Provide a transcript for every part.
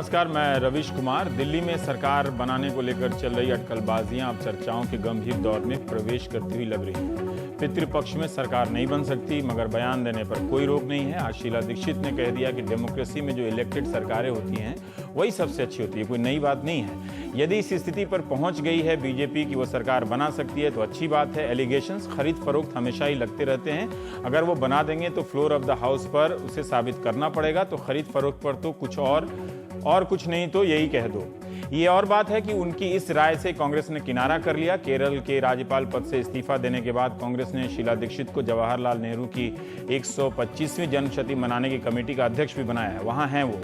नमस्कार, मैं रविश कुमार। दिल्ली में सरकार बनाने को लेकर चल रही अटकलबाजियां अब चर्चाओं के गंभीर दौर में प्रवेश करती हुई लग रही हैं। पितृपक्ष में सरकार नहीं बन सकती, मगर बयान देने पर कोई रोक नहीं है। आज शीला दीक्षित ने कह दिया कि डेमोक्रेसी में जो इलेक्टेड सरकारें होती हैं वही सबसे अच्छी होती है, कोई नई बात नहीं है। यदि इस स्थिति पर पहुंच गई है बीजेपी की वो सरकार बना सकती है तो अच्छी बात है। एलिगेशंस खरीद फरोख्त हमेशा ही लगते रहते हैं, अगर वो बना देंगे तो फ्लोर ऑफ द हाउस पर उसे साबित करना पड़ेगा। तो खरीद फरोख्त पर तो कुछ और कुछ नहीं तो यही कह दो। ये और बात है कि उनकी इस राय से कांग्रेस ने किनारा कर लिया। केरल के राज्यपाल पद से इस्तीफा देने के बाद कांग्रेस ने शीला दीक्षित को जवाहरलाल नेहरू की 125वीं जन्मशती मनाने की कमेटी का अध्यक्ष भी बनाया है। वहां हैं वो।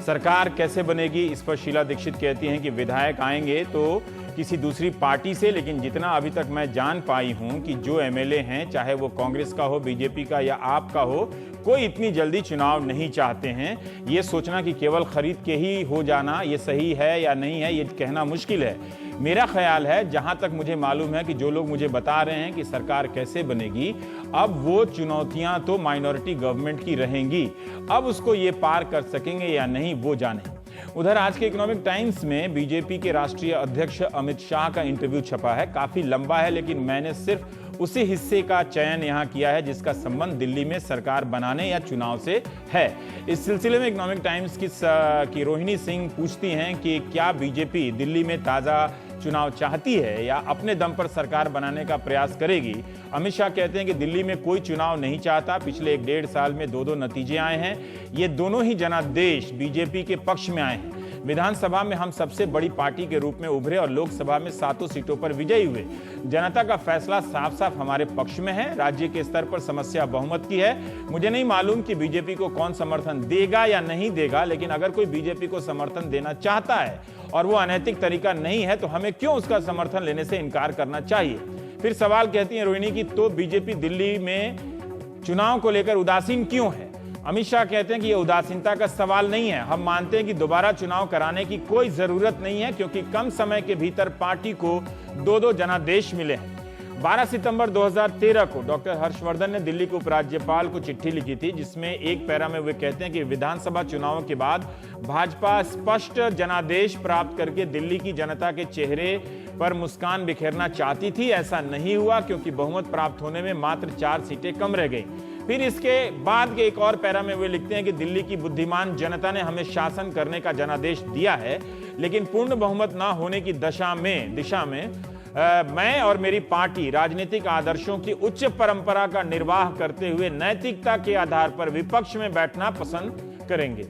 सरकार कैसे बनेगी, इस पर शीला दीक्षित कहती हैं कि विधायक आएंगे तो किसी दूसरी पार्टी से, लेकिन जितना अभी तक मैं जान पाई हूं कि जो एमएलए हैं, चाहे वो कांग्रेस का हो, बीजेपी का या आप का हो, कोई इतनी जल्दी चुनाव नहीं चाहते हैं। ये सोचना कि केवल खरीद के ही हो जाना ये सही है या नहीं है, ये कहना मुश्किल है। मेरा ख्याल है, जहां तक मुझे मालूम है कि जो लोग मुझे बता रहे हैं कि सरकार कैसे बनेगी, अब वो चुनौतियां तो माइनॉरिटी गवर्नमेंट की रहेंगी। अब उसको ये पार कर सकेंगे या नहीं वो जाने। उधर आज के इकोनॉमिक टाइम्स में बीजेपी के राष्ट्रीय अध्यक्ष अमित शाह का इंटरव्यू छपा है। काफी लंबा है, लेकिन मैंने सिर्फ उसी हिस्से का चयन यहां किया है जिसका संबंध दिल्ली में सरकार बनाने या चुनाव से है। इस सिलसिले में इकोनॉमिक टाइम्स की रोहिणी सिंह पूछती हैं कि क्या बीजेपी दिल्ली में ताजा चुनाव चाहती है या अपने दम पर सरकार बनाने का प्रयास करेगी। अमित शाह कहते हैं कि दिल्ली में कोई चुनाव नहीं चाहता। पिछले 1.5 साल में दो नतीजे आए हैं। ये दोनों ही जनादेश बीजेपी के पक्ष में आए हैं। विधानसभा में हम सबसे बड़ी पार्टी के रूप में उभरे और लोकसभा में 7 सीटों पर विजयी हुए। जनता का फैसला साफ साफ हमारे पक्ष में है। राज्य के स्तर पर समस्या बहुमत की है। मुझे नहीं मालूम कि बीजेपी को कौन समर्थन देगा या नहीं देगा, लेकिन अगर कोई बीजेपी को समर्थन देना चाहता है और वो अनैतिक तरीका नहीं है तो हमें क्यों उसका समर्थन लेने से इनकार करना चाहिए। फिर सवाल कहती हैं रोहिणी की, तो बीजेपी दिल्ली में चुनाव को लेकर उदासीन क्यों है। अमित शाह कहते हैं कि यह उदासीनता का सवाल नहीं है। हम मानते हैं कि दोबारा चुनाव कराने की कोई जरूरत नहीं है, क्योंकि कम समय के भीतर पार्टी को 2 जनादेश मिले हैं। 12 सितंबर 2013 को डॉक्टर हर्षवर्धन ने दिल्ली के उपराज्यपाल को चिट्ठी लिखी थी, जिसमें एक पैरा में वे कहते हैं कि विधानसभा चुनावों के बाद भाजपा स्पष्ट जनादेश प्राप्त करके दिल्ली की जनता के चेहरे पर मुस्कान बिखेरना चाहती थी। ऐसा नहीं हुआ, क्योंकि बहुमत प्राप्त होने में मात्र 4 सीटें कम रह गई। फिर इसके बाद के एक और पैरा में वे लिखते हैं कि दिल्ली की बुद्धिमान जनता ने हमें शासन करने का जनादेश दिया है, लेकिन पूर्ण बहुमत ना होने की दिशा में मैं और मेरी पार्टी राजनीतिक आदर्शों की उच्च परंपरा का निर्वाह करते हुए नैतिकता के आधार पर विपक्ष में बैठना पसंद करेंगे।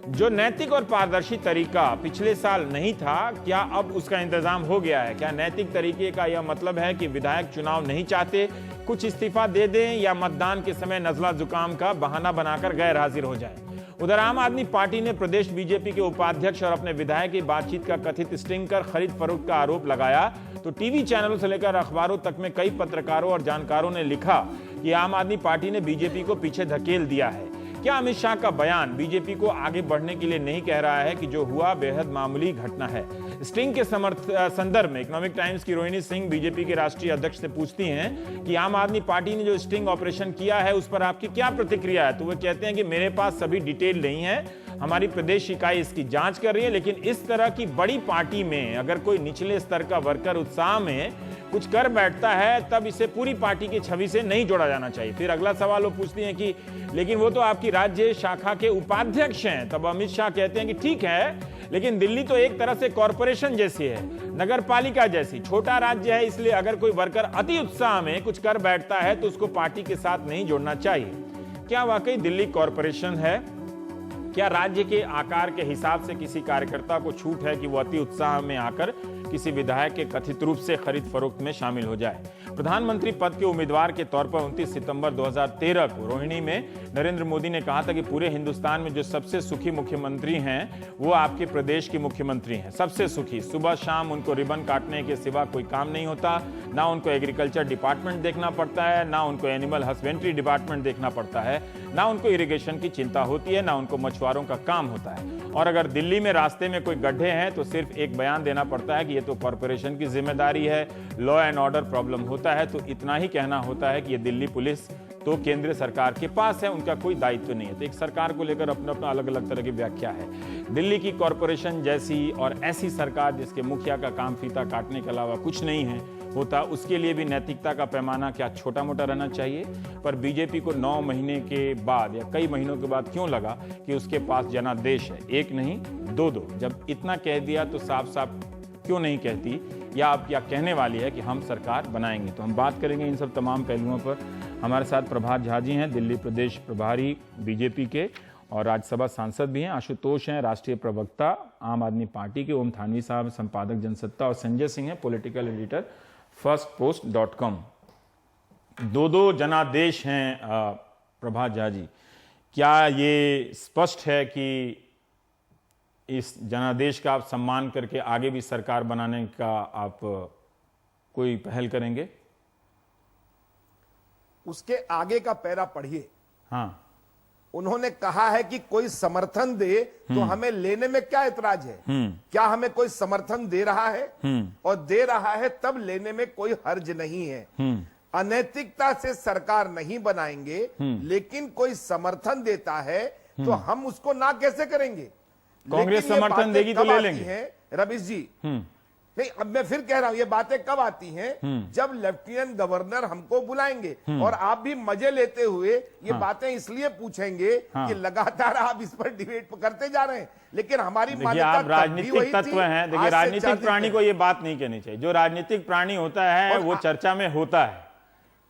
जो नैतिक और पारदर्शी तरीका पिछले साल नहीं था, क्या अब उसका इंतजाम हो गया है। क्या नैतिक तरीके का यह मतलब है कि विधायक चुनाव नहीं चाहते, कुछ इस्तीफा दे दें या मतदान के समय नजला जुकाम का बहाना बनाकर गैर हाजिर हो जाए। उधर आम आदमी पार्टी ने प्रदेश बीजेपी के उपाध्यक्ष और अपने विधायक की बातचीत का कथित स्टिंग कर खरीद फरोख्त का आरोप लगाया। तो टीवी चैनलों से लेकर अखबारों तक में कई पत्रकारों और जानकारों ने लिखा कि आम आदमी पार्टी ने बीजेपी को पीछे धकेल दिया है। क्या अमित शाह का बयान बीजेपी को आगे बढ़ने के लिए नहीं कह रहा है कि जो हुआ बेहद मामूली घटना है। स्टिंग के संदर्भ में इकोनॉमिक टाइम्स की रोहिणी सिंह बीजेपी के राष्ट्रीय अध्यक्ष से पूछती हैं कि आम आदमी पार्टी ने जो स्टिंग ऑपरेशन किया है उस पर आपकी क्या प्रतिक्रिया है। तो वे कहते हैं कि मेरे पास सभी डिटेल नहीं है, हमारी प्रदेश इकाई इसकी जांच कर रही है, लेकिन इस तरह की बड़ी पार्टी में अगर कोई निचले स्तर का वर्कर उत्साह में कुछ कर बैठता है तब इसे पूरी पार्टी की छवि से नहीं जोड़ा जाना चाहिए। फिर अगला सवाल वो पूछती हैं कि लेकिन वो तो आपकी राज्य शाखा के उपाध्यक्ष हैं। तब अमित शाह कहते हैं कि ठीक है, लेकिन दिल्ली तो एक तरह से कॉरपोरेशन जैसी है, नगर पालिका जैसी, छोटा राज्य है, इसलिए अगर कोई वर्कर अति उत्साह में कुछ कर बैठता है तो उसको पार्टी के साथ नहीं जोड़ना चाहिए। क्या वाकई दिल्ली कॉरपोरेशन है? क्या राज्य के आकार के हिसाब से किसी कार्यकर्ता को छूट है कि वो अति उत्साह में आकर किसी विधायक के कथित रूप से खरीद फरोख्त में शामिल हो जाए? प्रधानमंत्री पद के उम्मीदवार के तौर पर 29 सितंबर 2013 को रोहिणी में नरेंद्र मोदी ने कहा था कि पूरे हिंदुस्तान में जो सबसे सुखी मुख्यमंत्री हैं वो आपके प्रदेश के मुख्यमंत्री हैं। सबसे सुखी। सुबह शाम उनको रिबन काटने के सिवा कोई काम नहीं होता। ना उनको एग्रीकल्चर डिपार्टमेंट देखना पड़ता है, ना उनको एनिमल हस्बेंड्री डिपार्टमेंट देखना पड़ता है, ना उनको इरिगेशन की चिंता होती है, ना उनको मछुआरों का काम होता है। और अगर दिल्ली में रास्ते में कोई गड्ढे हैं तो सिर्फ एक बयान देना पड़ता है कि ये तो कॉरपोरेशन की जिम्मेदारी है, लॉ एंड ऑर्डर प्रॉब्लम होता है तो इतना ही कहना होता है कि ये दिल्ली पुलिस तो केंद्र सरकार के पास है, उनका कोई दायित्व नहीं है। तो एक सरकार को लेकर अपना अपना अलग अलग तरह की व्याख्या है। दिल्ली की कॉरपोरेशन जैसी और ऐसी सरकार जिसके मुखिया का काम फीता काटने के अलावा कुछ नहीं है होता, उसके लिए भी नैतिकता का पैमाना क्या छोटा मोटा रहना चाहिए। पर बीजेपी को 9 महीने के बाद या कई महीनों के बाद क्यों लगा कि उसके पास जनादेश है, एक नहीं दो। जब इतना कह दिया तो साफ साफ क्यों नहीं कहती, या आप क्या कहने वाली है कि हम सरकार बनाएंगे। तो हम बात करेंगे इन सब तमाम पहलुओं पर। हमारे साथ प्रभात झा जी हैं, दिल्ली प्रदेश प्रभारी बीजेपी के और राज्यसभा सांसद भी हैं। आशुतोष हैं, राष्ट्रीय प्रवक्ता आम आदमी पार्टी के। ओम थानवी साहब संपादक जनसत्ता, और संजय सिंह है, पॉलिटिकल एडिटर firstpost.com। दो जनादेश हैं। प्रभात झा जी, क्या ये स्पष्ट है कि इस जनादेश का आप सम्मान करके आगे भी सरकार बनाने का आप कोई पहल करेंगे? उसके आगे का पैरा पढ़िए। हाँ, उन्होंने कहा है कि कोई समर्थन दे तो हमें लेने में क्या ऐतराज है। क्या हमें कोई समर्थन दे रहा है और दे रहा है तब लेने में कोई हर्ज नहीं है। अनैतिकता से सरकार नहीं बनाएंगे, लेकिन कोई समर्थन देता है तो हम उसको ना कैसे करेंगे। कांग्रेस समर्थन देगी तो ले लेंगे। रवीश जी, नहीं, अब मैं फिर कह रहा हूं, ये बातें कब आती हैं जब लेफ्टिनेंट गवर्नर हमको बुलाएंगे और आप भी मजे लेते हुए ये बातें इसलिए पूछेंगे कि लगातार आप इस पर डिबेट करते जा रहे हैं। लेकिन हमारी मान्यता आप राजनीतिक तत्व हैं। देखिए, राजनीतिक प्राणी को ये बात नहीं कहनी चाहिए। जो राजनीतिक प्राणी होता है वो चर्चा में होता है,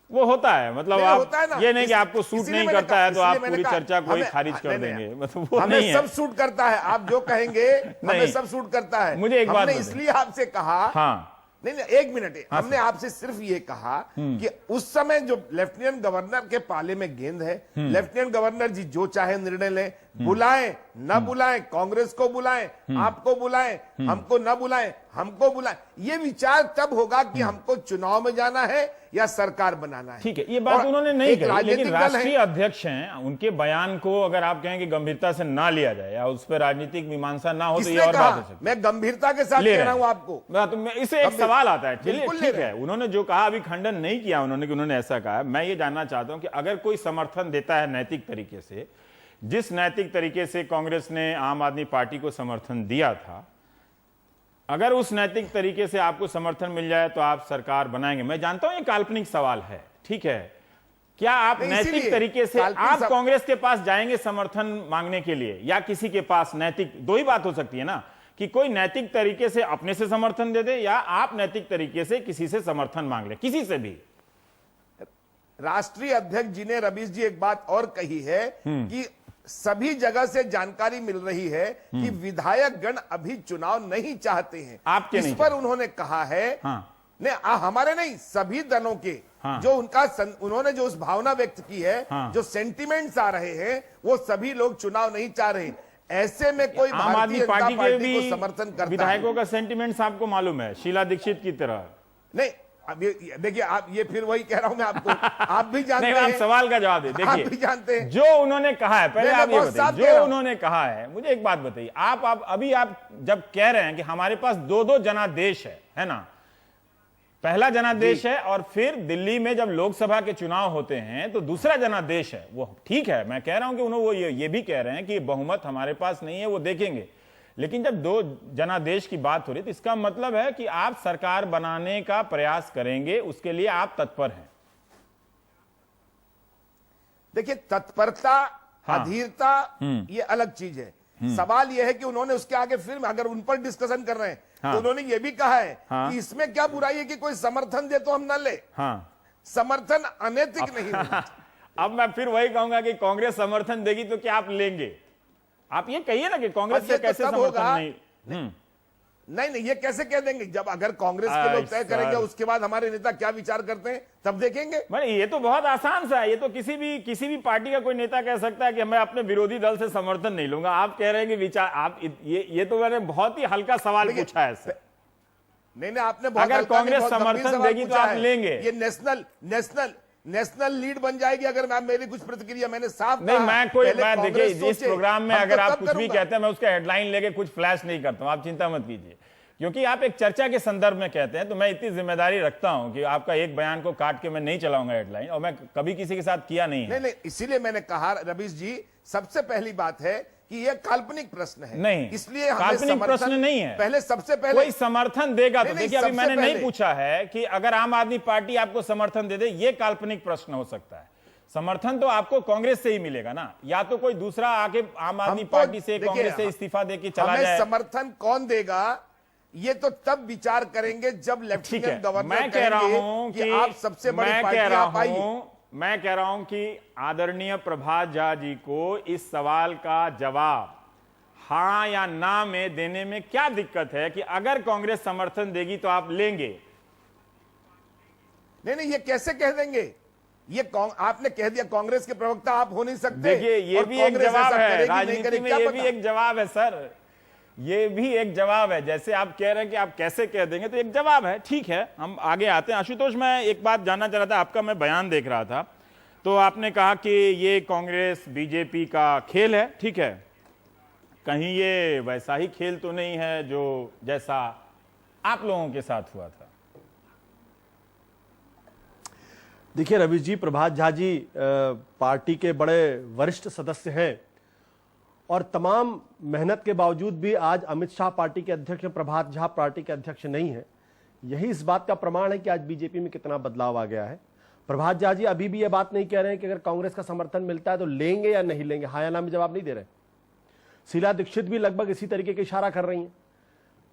वो होता है। मतलब आप ये नहीं कि आपको सूट नहीं करता है तो आप पूरी चर्चा को ही खारिज कर देंगे, मतलब वो नहीं है। सब सूट करता है, आप जो कहेंगे हमें सब सूट करता है। मुझे एक बात इसलिए आपसे कहा, हाँ नहीं, एक मिनट, हमने आपसे सिर्फ ये कहा कि उस समय जो लेफ्टिनेंट गवर्नर के पाले में गेंद है, लेफ्टिनेंट गवर्नर जी जो चाहे निर्णय लें, बुलाएं न बुलाएं, कांग्रेस को बुलाएं, आपको बुलाएं, हमको न बुलाएं, हमको बुलाएं, ये विचार तब होगा कि हमको चुनाव में जाना है या सरकार बनाना है। ठीक है, ये बात उन्होंने नहीं कही, लेकिन राष्ट्रीय अध्यक्ष हैं, उनके बयान को अगर आप कहें कि गंभीरता से ना लिया जाए या उस पर राजनीतिक मीमांसा ना हो तो ये और बात हो सकती है। मैं गंभीरता के साथ कह रहा हूं आपको। तो इसे एक सवाल आता है, ठीक है, उन्होंने जो कहा अभी खंडन नहीं किया उन्होंने कि उन्होंने ऐसा कहा। मैं ये जानना चाहता हूं कि अगर कोई समर्थन देता है नैतिक तरीके से, जिस नैतिक तरीके से कांग्रेस ने आम आदमी पार्टी को समर्थन दिया था, अगर उस नैतिक तरीके से आपको समर्थन मिल जाए तो आप सरकार बनाएंगे। मैं जानता हूं ये काल्पनिक सवाल है, ठीक है, क्या आप नैतिक तरीके से आप कांग्रेस के पास जाएंगे समर्थन मांगने के लिए, या किसी के पास नैतिक, दो ही बात हो सकती है ना, कि कोई नैतिक तरीके से अपने से समर्थन दे दे या आप नैतिक तरीके से किसी से समर्थन मांग ले, किसी से भी। राष्ट्रीय अध्यक्ष जी ने, रवीश जी, एक बात और कही है कि सभी जगह से जानकारी मिल रही है कि विधायक गण अभी चुनाव नहीं चाहते हैं। आपके इस पर उन्होंने कहा है, हमारे नहीं, सभी दलों के, जो उनका उन्होंने जो उस भावना व्यक्त की है, जो सेंटिमेंट्स आ रहे हैं, वो सभी लोग चुनाव नहीं चाह रहे। ऐसे में कोई आम आदमी पार्टी के भी समर्थन करता विधायकों का सेंटिमेंट्स आपको मालूम है, शीला दीक्षित की तरह नहीं। अब ये देखिए, आप ये फिर वही कह रहा हूं मैं आपको, आप भी जानते हैं। आप सवाल का जवाब दे, देखिए, आप भी जानते हैं जो उन्होंने कहा है, पहले आप ये बताइए जो उन्होंने कहा है। मुझे एक बात बताइए, आप अभी आप जब कह रहे हैं कि हमारे पास दो जनादेश है ना, पहला जनादेश है और फिर दिल्ली में जब लोकसभा के चुनाव होते हैं तो दूसरा जनादेश है, वो ठीक है। मैं कह रहा हूं कि उन्होंने वो ये भी कह रहे हैं कि बहुमत हमारे पास नहीं है, वो देखेंगे। लेकिन जब दो जनादेश की बात हो रही है तो इसका मतलब है कि आप सरकार बनाने का प्रयास करेंगे, उसके लिए आप तत्पर हैं। देखिए, तत्परता, अधीरता, ये अलग चीज है। सवाल यह है कि उन्होंने उसके आगे फिर अगर उन पर डिस्कशन कर रहे हैं तो उन्होंने ये भी कहा है कि इसमें क्या बुराई है कि कोई समर्थन दे तो हम न ले। समर्थन अनैतिक नहीं है। अब मैं फिर वही कहूंगा कि कांग्रेस समर्थन देगी तो क्या आप लेंगे? आप ये कहिए ना कि कांग्रेस से कैसे समर्थन नहीं, ये कैसे कह देंगे? जब अगर कांग्रेस के लोग तय करेंगे उसके बाद हमारे नेता क्या विचार करते हैं तब देखेंगे। ये तो बहुत आसान सा है, ये तो किसी भी पार्टी का कोई नेता कह सकता है कि मैं अपने विरोधी दल से समर्थन नहीं लूंगा। आप कह रहे हैं कि विचार, आप ये तो मैंने बहुत ही हल्का सवाल पूछा है इससे। नहीं, आपने बहुत, अगर कांग्रेस समर्थन देगी तो आप लेंगे। ये नेशनल लीड बन जाएगी अगर मैं, मेरी कुछ प्रतिक्रिया मैंने साफ नहीं, मैं देखिए इस प्रोग्राम में अगर आप कुछ भी कहते हैं मैं उसका हेडलाइन लेके कुछ फ्लैश नहीं करता हूं, आप चिंता मत कीजिए, क्योंकि आप एक चर्चा के संदर्भ में कहते हैं, तो मैं इतनी जिम्मेदारी रखता हूं कि आपका एक बयान को काट के मैं नहीं चलाऊंगा हेडलाइन, और मैं कभी किसी के साथ किया नहीं है। नहीं, इसीलिए मैंने कहा रवीश जी, सबसे पहली बात है कि यह काल्पनिक प्रश्न है। नहीं, इसलिए काल्पनिक प्रश्न नहीं है। पहले सबसे पहले कोई समर्थन देगा तो देखिए, अभी मैंने नहीं पूछा है कि अगर आम आदमी पार्टी आपको समर्थन दे दे, ये काल्पनिक प्रश्न हो सकता है। समर्थन तो आपको कांग्रेस से ही मिलेगा ना, या तो कोई दूसरा आके आम आदमी पार्टी से, कांग्रेस से इस्तीफा देके चला जाए। समर्थन कौन देगा ये तो तब विचार करेंगे जब लेफ्टिनेंट गवर्नर मैं कह रहा हूं कि आप सबसे बड़ी पार्टी आप आइए। मैं कह रहा हूं कि आदरणीय प्रभात झा जी को इस सवाल का जवाब हां या ना में देने में क्या दिक्कत है कि अगर कांग्रेस समर्थन देगी तो आप लेंगे? नहीं, ये कैसे कह देंगे? ये आपने कह दिया कांग्रेस के प्रवक्ता आप हो नहीं सकते। देखिए, ये भी एक जवाब है, राजनीति में ये भी एक जवाब है सर, ये भी एक जवाब है। जैसे आप कह रहे हैं कि आप कैसे कह देंगे, तो एक जवाब है। ठीक है, हम आगे आते हैं। आशुतोष, मैं एक बात जानना चाह रहा था, आपका मैं बयान देख रहा था, तो आपने कहा कि ये कांग्रेस बीजेपी का खेल है। ठीक है, कहीं ये वैसा ही खेल तो नहीं है जो जैसा आप लोगों के साथ हुआ था? देखिए रवीश जी, प्रभात झा जी पार्टी के बड़े वरिष्ठ सदस्य हैं और तमाम मेहनत के बावजूद भी आज अमित शाह पार्टी के अध्यक्ष हैं, प्रभात झा पार्टी के अध्यक्ष नहीं है। यही इस बात का प्रमाण है कि आज बीजेपी में कितना बदलाव आ गया है। प्रभात झा जी अभी भी ये बात नहीं कह रहे हैं कि अगर कांग्रेस का समर्थन मिलता है तो लेंगे या नहीं लेंगे, हाँ या ना में जवाब नहीं दे रहे। शीला दीक्षित भी लगभग इसी तरीके के इशारा कर रही हैं।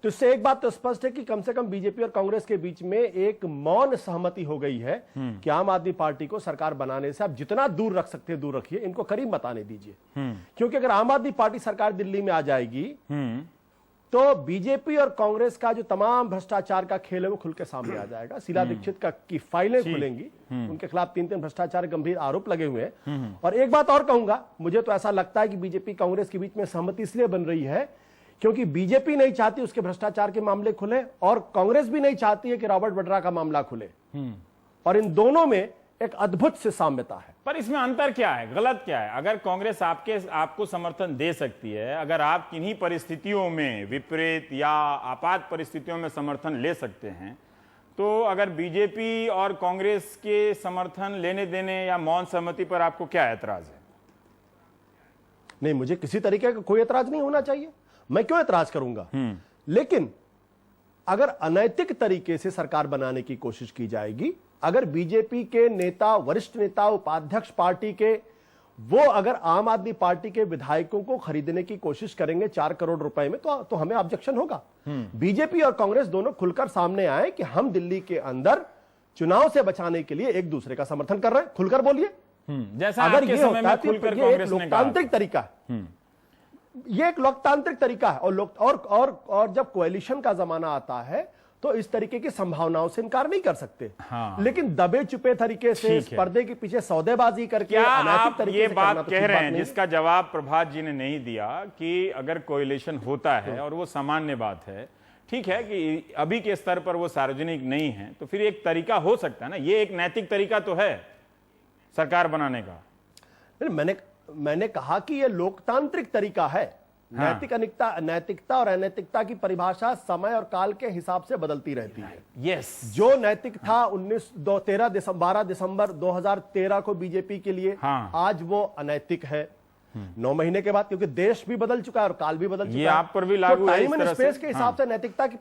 तो इससे एक बात तो स्पष्ट है कि कम से कम बीजेपी और कांग्रेस के बीच में एक मौन सहमति हो गई है कि आम आदमी पार्टी को सरकार बनाने से आप जितना दूर रख सकते हैं दूर रखिए, इनको करीब मत आने दीजिए। क्योंकि अगर आम आदमी पार्टी सरकार दिल्ली में आ जाएगी तो बीजेपी और कांग्रेस का जो तमाम भ्रष्टाचार का खेल है वो खुल के सामने आ जाएगा। शीला दीक्षित की फाइलें खुलेंगी, उनके खिलाफ 3 भ्रष्टाचार गंभीर आरोप लगे हुए हैं। और एक बात और कहूंगा, मुझे तो ऐसा लगता है कि बीजेपी कांग्रेस के बीच में सहमति इसलिए बन रही है क्योंकि बीजेपी नहीं चाहती उसके भ्रष्टाचार के मामले खुले और कांग्रेस भी नहीं चाहती है कि रॉबर्ट वड्रा का मामला खुले। और इन दोनों में एक अद्भुत से साम्यता है। पर इसमें अंतर क्या है, गलत क्या है? अगर कांग्रेस आपको समर्थन दे सकती है, अगर आप किन्हीं परिस्थितियों में, विपरीत या आपात परिस्थितियों में समर्थन ले सकते हैं, तो अगर बीजेपी और कांग्रेस के समर्थन लेने देने या मौन सहमति पर आपको क्या ऐतराज है? नहीं, मुझे किसी तरीके का कोई ऐतराज नहीं होना चाहिए, मैं क्यों ऐतराज करूंगा। लेकिन अगर अनैतिक तरीके से सरकार बनाने की कोशिश की जाएगी, अगर बीजेपी के नेता, वरिष्ठ नेता, उपाध्यक्ष पार्टी के, वो अगर आम आदमी पार्टी के विधायकों को खरीदने की कोशिश करेंगे 4 करोड़ रुपए में, तो हमें ऑब्जेक्शन होगा। बीजेपी और कांग्रेस दोनों खुलकर सामने आए कि हम दिल्ली के अंदर चुनाव से बचाने के लिए एक दूसरे का समर्थन कर रहे हैं, खुलकर बोलिए। जैसा अगर आपके ये समय में होता है खुलकर तो ये एक कांग्रेस ने कहा लोकतांत्रिक तरीका है, ये एक लोकतांत्रिक तरीका है। और जब कोएलिशन का जमाना आता है तो इस तरीके की संभावनाओं से इनकार नहीं कर सकते। हाँ। लेकिन दबे चुपे तरीके से इस पर्दे के पीछे सौदेबाजी करके क्या अनैतिक आप तरीके ये से बात करना तो कह ठीक रहे बात हैं नहीं। जिसका जवाब प्रभात जी ने नहीं दिया कि अगर कोएलिशन होता है और वो सामान्य बात है, ठीक है कि अभी के स्तर पर वो सार्वजनिक नहीं है, तो फिर एक तरीका हो सकता है ना, ये एक नैतिक तरीका तो है सरकार बनाने का। मैंने कहा कि यह लोकतांत्रिक तरीका है। हाँ। नैतिकता और अनैतिकता की परिभाषा समय और काल के हिसाब से बदलती रहती है। यस, जो नैतिक था 12 दिसंबर 2013 को बीजेपी के लिए, हाँ। आज वो अनैतिक है 9 महीने के बाद, क्योंकि देश भी बदल चुका है और काल भी बदल चुका है। ये आप पर भी लागू है टाइम इस एंड तरह स्पेस से? के हिसाब से नैतिकता की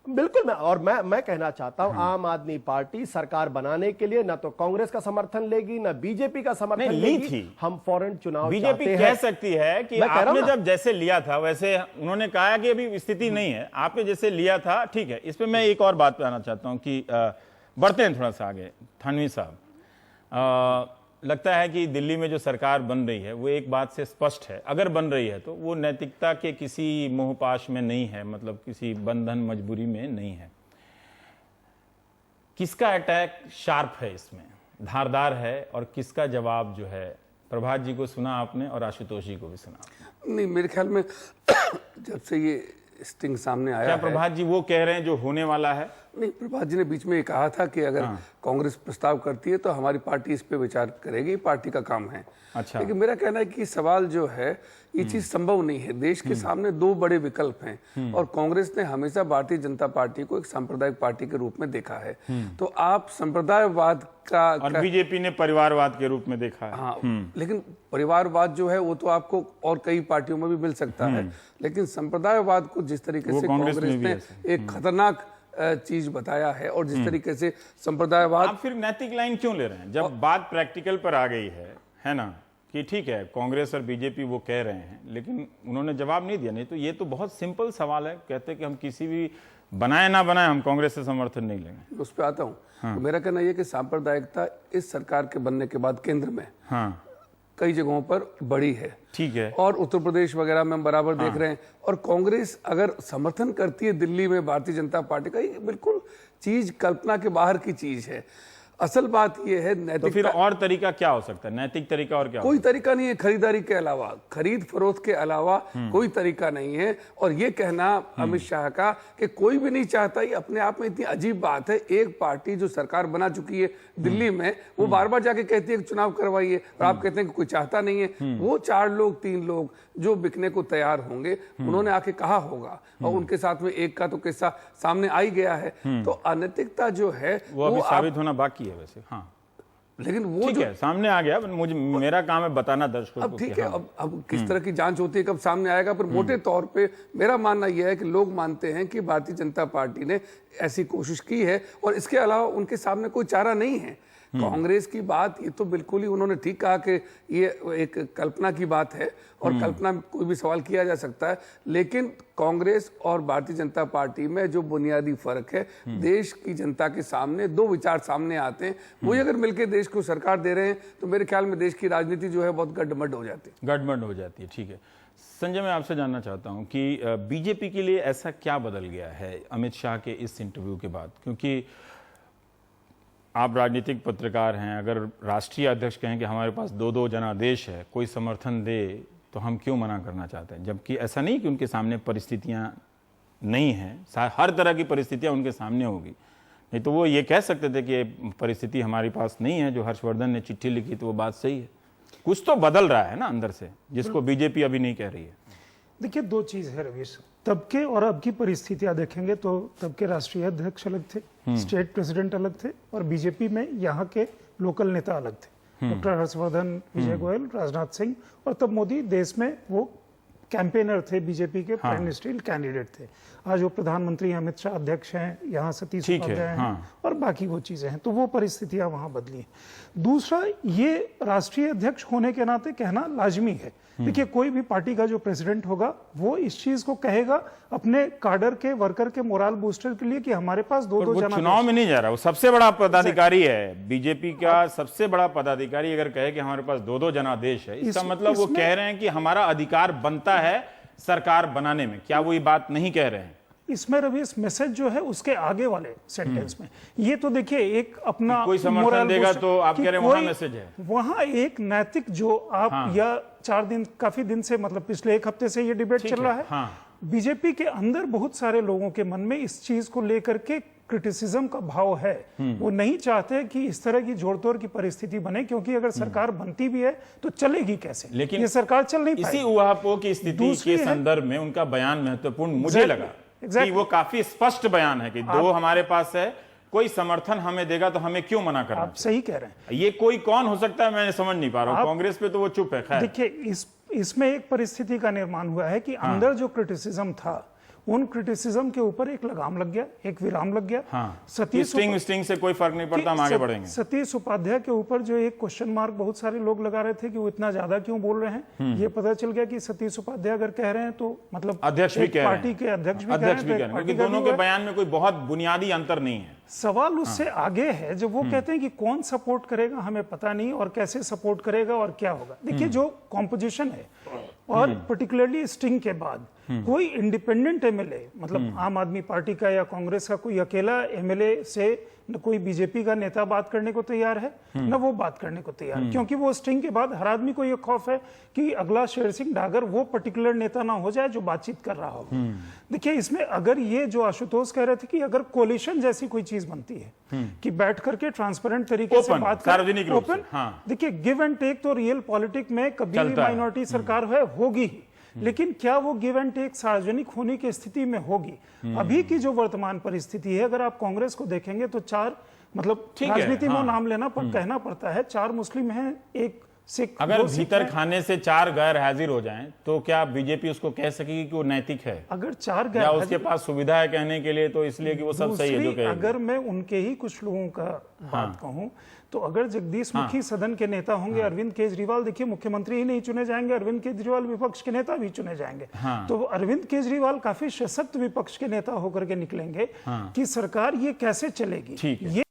बिल्कुल। मैं कहना चाहता हूं आम आदमी पार्टी सरकार बनाने के लिए ना तो कांग्रेस का समर्थन लेगी ना बीजेपी का समर्थन लेगी। थी। हम फौरन चुनाव बीजेपी चाहते कह हैं। सकती है कि मैं कह रहा हूं आपने ना। जब जैसे लिया था वैसे, उन्होंने कहा कि अभी स्थिति नहीं है, आपने जैसे लिया था ठीक है। इस पे मैं एक और बात पे आना चाहता हूं कि बढ़ते हैं थोड़ा सा आगे। थानवी साहब, लगता है कि दिल्ली में जो सरकार बन रही है वो एक बात से स्पष्ट है, अगर बन रही है तो वो नैतिकता के किसी मोहपाश में नहीं है, मतलब किसी बंधन मजबूरी में नहीं है। किसका अटैक शार्प है इसमें, धारदार है, और किसका जवाब जो है, प्रभात जी को सुना आपने और आशुतोष जी को भी सुना? नहीं, मेरे ख्याल में जब से ये स्टिंग सामने आया क्या है, प्रभात जी वो कह रहे हैं जो होने वाला है? नहीं, प्रभात जी ने बीच में ये कहा था कि अगर कांग्रेस प्रस्ताव करती है तो हमारी पार्टी इस पे विचार करेगी, पार्टी का काम है। अच्छा। लेकिन मेरा कहना है कि सवाल जो है ये चीज संभव नहीं है। देश के सामने दो बड़े विकल्प हैं और कांग्रेस ने हमेशा भारतीय जनता पार्टी को एक सांप्रदायिक पार्टी के रूप में देखा है। तो आप संप्रदायवाद का और बीजेपी ने परिवारवाद के रूप में देखा है। हाँ, लेकिन परिवारवाद जो है वो तो आपको और कई पार्टियों में भी मिल सकता है, लेकिन संप्रदायवाद को जिस तरीके से कांग्रेस ने एक खतरनाक चीज बताया है और जिस तरीके से संप्रदायवाद, आप फिर नैतिक लाइन क्यों ले रहे हैं जब बात प्रैक्टिकल पर आ गई है ना, कि ठीक है कांग्रेस और बीजेपी वो कह रहे हैं, लेकिन उन्होंने जवाब नहीं दिया। नहीं तो ये तो बहुत सिंपल सवाल है, कहते कि हम किसी भी बनाए ना बनाए हम कांग्रेस से समर्थन नहीं लेंगे। उस पर आता हूँ। तो मेरा कहना यह कि सांप्रदायिकता इस सरकार के बनने के बाद केंद्र में कई जगहों पर बढ़ी है, ठीक है, और उत्तर प्रदेश वगैरह में हम बराबर देख रहे हैं। और कांग्रेस अगर समर्थन करती है दिल्ली में भारतीय जनता पार्टी का, ये बिल्कुल चीज कल्पना के बाहर की चीज है। असल बात यह है नैतिक, तो फिर और तरीका क्या हो सकता है? नैतिक तरीका और क्या? कोई तरीका नहीं है खरीदारी के अलावा, खरीद फरोख्त के अलावा कोई तरीका नहीं है। और ये कहना अमित शाह का कि कोई भी नहीं चाहता, ये अपने आप में इतनी अजीब बात है। एक पार्टी जो सरकार बना चुकी है दिल्ली में, वो बार बार जाके कहती है कि चुनाव करवाइए, और आप कहते हैं कि कोई चाहता नहीं है। वो 4 लोग 3 लोग जो बिकने को तैयार होंगे, उन्होंने आके कहा होगा, और उनके साथ में एक का तो किस्सा सामने आ ही गया है। तो अनैतिकता जो है वो अभी साबित होना बाकी है वैसे। हाँ, लेकिन वो ठीक है, सामने आ गया। मुझे मेरा काम है बताना दर्शकों को। अब ठीक है, अब किस तरह की जांच होती है, कब सामने आएगा, पर मोटे तौर पे मेरा मानना यह है कि लोग मानते हैं कि भारतीय जनता पार्टी ने ऐसी कोशिश की है और इसके अलावा उनके सामने कोई चारा नहीं है। कांग्रेस की बात ये तो बिल्कुल ही उन्होंने ठीक कहा कि ये एक कल्पना की बात है और कल्पना में कोई भी सवाल किया जा सकता है, लेकिन कांग्रेस और भारतीय जनता पार्टी में जो बुनियादी फर्क है, देश की जनता के सामने 2 विचार सामने आते हैं। वही अगर मिलकर देश को सरकार दे रहे हैं तो मेरे ख्याल में देश की राजनीति जो है बहुत गड्ढमड हो जाती है। गड़बड़ हो जाती है, ठीक है। संजय, मैं आपसे जानना चाहता हूं कि बीजेपी के लिए ऐसा क्या बदल गया है अमित शाह के इस इंटरव्यू के बाद? क्योंकि आप राजनीतिक पत्रकार हैं, अगर राष्ट्रीय अध्यक्ष कहें कि हमारे पास 2-2 जनादेश है, कोई समर्थन दे तो हम क्यों मना करना चाहते हैं? जबकि ऐसा नहीं कि उनके सामने परिस्थितियां नहीं हैं, हर तरह की परिस्थितियां उनके सामने होगी। नहीं तो वो ये कह सकते थे कि परिस्थिति हमारे पास नहीं है, जो हर्षवर्धन ने चिट्ठी लिखी तो वो बात सही है। कुछ तो बदल रहा है ना अंदर से, जिसको बीजेपी अभी नहीं कह रही है। देखिए, 2 चीज है रवीश। तब के और अब की परिस्थितियां देखेंगे तो तब के राष्ट्रीय अध्यक्ष अलग थे, स्टेट प्रेसिडेंट अलग थे, और बीजेपी में यहाँ के लोकल नेता अलग थे। डॉक्टर हर्षवर्धन, विजय गोयल, राजनाथ सिंह, और तब मोदी देश में वो कैंपेनर थे, बीजेपी के प्राइम मिनिस्ट्रियल कैंडिडेट थे। आज वो प्रधानमंत्री अमित शाह अध्यक्ष हैं, यहाँ सतीश उपाध्याय हैं, और बाकी वो चीजें हैं। तो वो परिस्थितियां वहां बदली हैं। दूसरा, ये राष्ट्रीय अध्यक्ष होने के नाते कहना लाजमी है। देखिए, कोई भी पार्टी का जो प्रेसिडेंट होगा वो इस चीज को कहेगा अपने काडर के, वर्कर के मोरल बूस्टर के लिए कि हमारे पास 2-2 जनादेश। चुनाव में नहीं जा रहा, वो सबसे बड़ा पदाधिकारी है, बीजेपी का सबसे बड़ा पदाधिकारी अगर कहे कि हमारे पास 2-2 जनादेश है, इसका मतलब वो कह रहे हैं कि हमारा अधिकार बनता है सरकार बनाने में। क्या वो ये बात नहीं कह रहे हैं? इसमें रवीश मैसेज जो है उसके आगे वाले सेंटेंस में, ये तो देखिए एक अपना कोई समर्थन देगा तो आप कह रहे हैं वहां मैसेज है, वहां एक नैतिक जो आप या 4 दिन, काफी दिन से, मतलब पिछले 1 हफ्ते से ये डिबेट चल रहा है। बीजेपी के अंदर बहुत सारे लोगों के मन में इस चीज को लेकर के क्रिटिसिज्म का भाव है। वो नहीं चाहते कि इस तरह की जोड़तोड़ की परिस्थिति बने, क्योंकि अगर सरकार बनती भी है तो चलेगी कैसे? लेकिन ये सरकार चल नहीं पाएगी। इसी उहापोह की स्थिति के संदर्भ में उनका बयान महत्वपूर्ण मुझे लगा कि वो काफी स्पष्ट बयान है कि 2 हमारे पास है, कोई समर्थन हमें देगा तो हमें क्यों मना करना? आप सही कह रहे हैं। ये कोई कौन हो सकता है, मैं समझ नहीं पा रहा हूं। कांग्रेस पे तो वो चुप है। खैर, देखिए, इसमें एक परिस्थिति का निर्माण हुआ है कि अंदर जो क्रिटिसिज्म था, उन क्रिटिसिज्म के ऊपर एक लगाम लग गया, एक विराम लग गया। स्टिंग से कोई फर्क नहीं पड़ता, हम आगे बढ़ेंगे। सतीश उपाध्याय के ऊपर जो एक क्वेश्चन मार्क बहुत सारे लोग लगा रहे थे कि वो इतना ज्यादा क्यों बोल रहे हैं, ये पता चल गया कि सतीश उपाध्याय अगर कह रहे हैं तो मतलब अध्यक्ष भी कह रहे हैं, पार्टी के अध्यक्ष भी कह रहे हैं, क्योंकि दोनों के बयान में कोई बहुत बुनियादी अंतर नहीं है। सवाल उससे आगे है जब वो कहते हैं कि कौन सपोर्ट करेगा हमें पता नहीं, और कैसे सपोर्ट करेगा और क्या होगा। देखिए, जो कॉम्पोजिशन है, और पर्टिकुलरली स्टिंग के बाद कोई इंडिपेंडेंट एमएलए, मतलब आम आदमी पार्टी का या कांग्रेस का कोई अकेला एमएलए से न कोई बीजेपी का नेता बात करने को तैयार है, न वो बात करने को तैयार, क्योंकि वो स्टिंग के बाद हर आदमी को ये खौफ है कि अगला शेर सिंह डागर वो पर्टिकुलर नेता ना हो जाए जो बातचीत कर रहा हो। देखिए, इसमें अगर ये जो आशुतोष कह रहे थे कि अगर कोलिशन जैसी कोई चीज बनती है कि बैठ करके ट्रांसपेरेंट तरीके से बात सार्वजनिक रूप से, हाँ। देखिए, गिव एंड टेक तो रियल पॉलिटिक्स में कभी भी माइनॉरिटी सरकार है, होगी ही, लेकिन क्या वो गिव एंड टेक सार्वजनिक होने की स्थिति में होगी? अभी की जो वर्तमान परिस्थिति है, अगर आप कांग्रेस को देखेंगे तो चार, मतलब राजनीति में नाम लेना पर कहना पड़ता है, 4 मुस्लिम हैं, 1 सिख, अगर भीतर खाने से 4 गैर हाजिर हो जाएं तो क्या बीजेपी उसको कह सकेगी कि वो नैतिक है? अगर 4 गैर या उसके पास सुविधा है कहने के लिए, तो इसलिए कि वो सब सही है जो कहेगी? अगर मैं उनके ही कुछ लोगों का बात कहूं तो अगर जगदीश मुखी सदन के नेता होंगे, अरविंद केजरीवाल, देखिए मुख्यमंत्री ही नहीं चुने जाएंगे, अरविंद केजरीवाल विपक्ष के नेता भी चुने जाएंगे, तो अरविंद केजरीवाल काफी सशक्त विपक्ष के नेता होकर के निकलेंगे कि सरकार ये कैसे चलेगी। ये